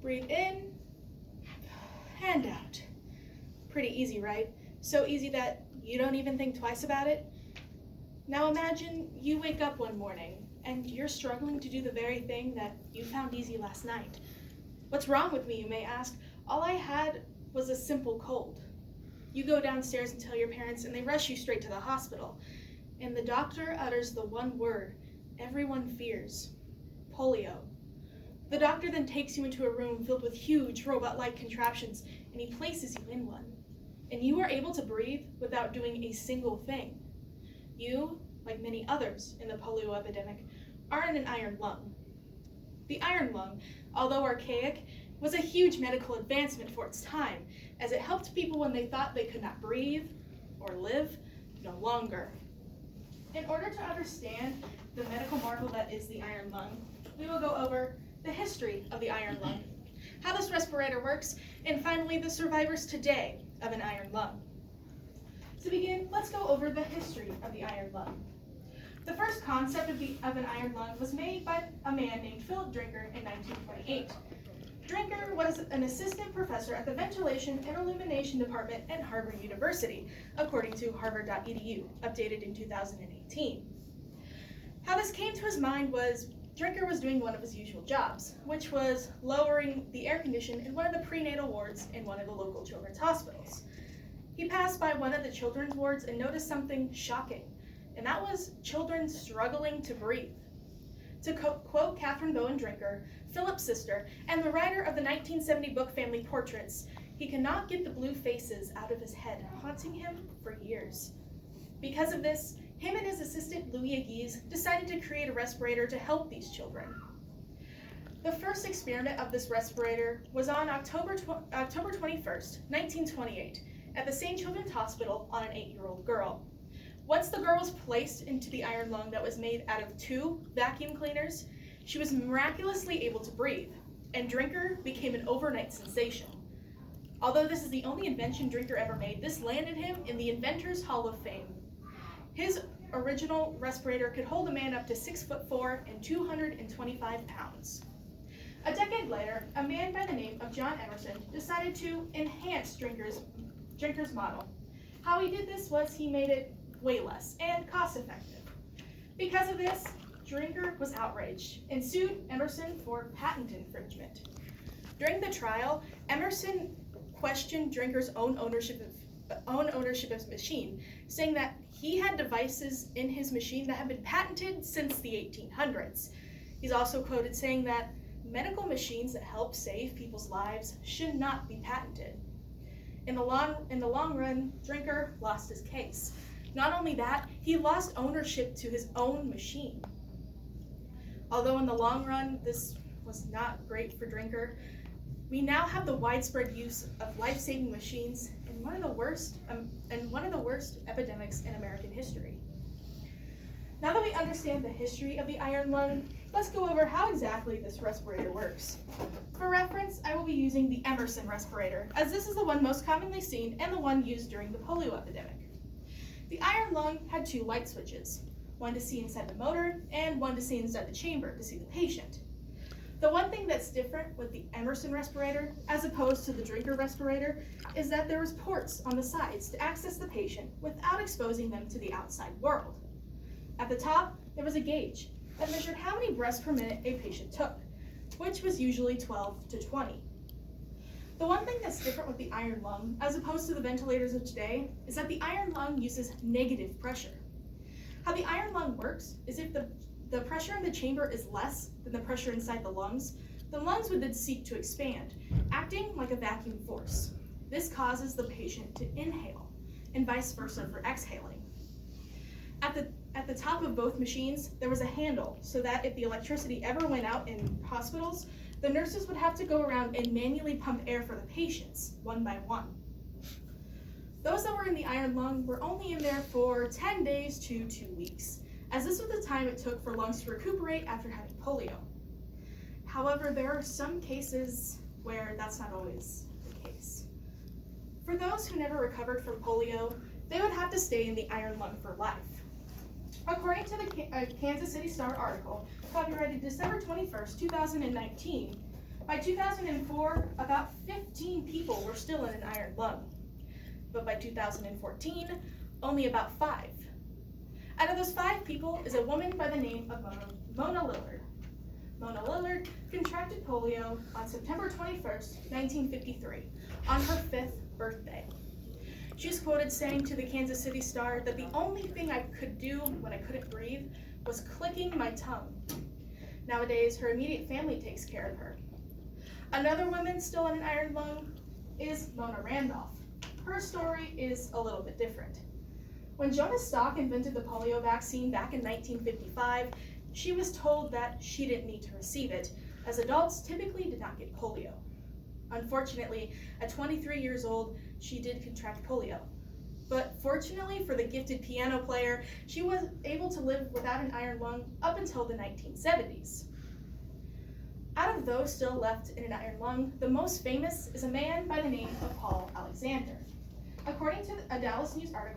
Breathe in, hand out. Pretty easy, right? So easy that you don't even think twice about it. Now imagine you wake up one morning and you're struggling to do the very thing that you found easy last night. What's wrong with me, you may ask? All I had was a simple cold. You go downstairs and tell your parents and they rush you straight to the hospital. And the doctor utters the one word everyone fears: polio. The doctor then takes you into a room filled with huge robot-like contraptions and he places you in one. And you are able to breathe without doing a single thing. You, like many others in the polio epidemic, are in an iron lung. The iron lung, although archaic, was a huge medical advancement for its time, as it helped people when they thought they could not breathe or live no longer. In order to understand the medical marvel that is the iron lung, we will go over the history of the iron lung, how this respirator works, and finally the survivors today of an iron lung. To begin, let's go over the history of the iron lung. The first concept of an iron lung was made by a man named Philip Drinker in 1928. Drinker was an assistant professor at the Ventilation and Illumination Department at Harvard University, according to harvard.edu, updated in 2018. How this came to his mind was Drinker was doing one of his usual jobs, which was lowering the air condition in one of the prenatal wards in one of the local children's hospitals. He passed by one of the children's wards and noticed something shocking, and that was children struggling to breathe. To quote Catherine Bowen Drinker, Philip's sister, and the writer of the 1970 book Family Portraits, he could not get the blue faces out of his head, haunting him for years. Because of this, him and his assistant Louis Aguise decided to create a respirator to help these children. The first experiment of this respirator was on October 21st, 1928, at the St. Children's Hospital on an 8-year-old girl. Once the girl was placed into the iron lung that was made out of 2 vacuum cleaners, she was miraculously able to breathe, and Drinker became an overnight sensation. Although this is the only invention Drinker ever made, this landed him in the Inventors Hall of Fame. His original respirator could hold a man up to 6'4" and 225 pounds. A decade later, a man by the name of John Emerson decided to enhance Drinker's model. How he did this was he made it way less and cost-effective. Because of this, Drinker was outraged and sued Emerson for patent infringement. During the trial, Emerson questioned Drinker's own ownership of his machine, saying that he had devices in his machine that had been patented since the 1800s. He's also quoted saying that medical machines that help save people's lives should not be patented. In the long run, Drinker lost his case. Not only that, he lost ownership to his own machine. Although in the long run, this was not great for Drinker, we now have the widespread use of life-saving machines in one of the worst epidemics in American history. Now that we understand the history of the iron lung, let's go over how exactly this respirator works. For reference, I will be using the Emerson respirator, as this is the one most commonly seen and the one used during the polio epidemic. The iron lung had 2 light switches, one to see inside the motor and one to see inside the chamber to see the patient. The one thing that's different with the Emerson respirator, as opposed to the Drinker respirator, is that there was ports on the sides to access the patient without exposing them to the outside world. At the top, there was a gauge that measured how many breaths per minute a patient took, which was usually 12 to 20. The one thing that's different with the iron lung, as opposed to the ventilators of today, is that the iron lung uses negative pressure. How the iron lung works is if the pressure in the chamber is less than the pressure inside the lungs would then seek to expand, acting like a vacuum force. This causes the patient to inhale, and vice versa for exhaling. At the top of both machines, there was a handle so that if the electricity ever went out in hospitals, the nurses would have to go around and manually pump air for the patients, one by one. Those that were in the iron lung were only in there for 10 days to 2 weeks, as this was the time it took for lungs to recuperate after having polio. However, there are some cases where that's not always the case. For those who never recovered from polio, they would have to stay in the iron lung for life. According to the Kansas City Star article, copyrighted December 21st, 2019, By 2004, about 15 people were still in an iron lung. But by 2014, only about 5. Out of those 5 people is a woman by the name of Mona Lillard. Mona Lillard contracted polio on September 21st, 1953, on her 5th birthday. She's quoted saying to the Kansas City Star that the only thing I could do when I couldn't breathe was clicking my tongue. Nowadays, her immediate family takes care of her. Another woman still in an iron lung is Mona Randolph. Her story is a little bit different. When Jonas Salk invented the polio vaccine back in 1955, she was told that she didn't need to receive it, as adults typically did not get polio. Unfortunately, at 23 years old, she did contract polio. But fortunately for the gifted piano player, she was able to live without an iron lung up until the 1970s. Out of those still left in an iron lung, the most famous is a man by the name of Paul Alexander. According to a Dallas News article,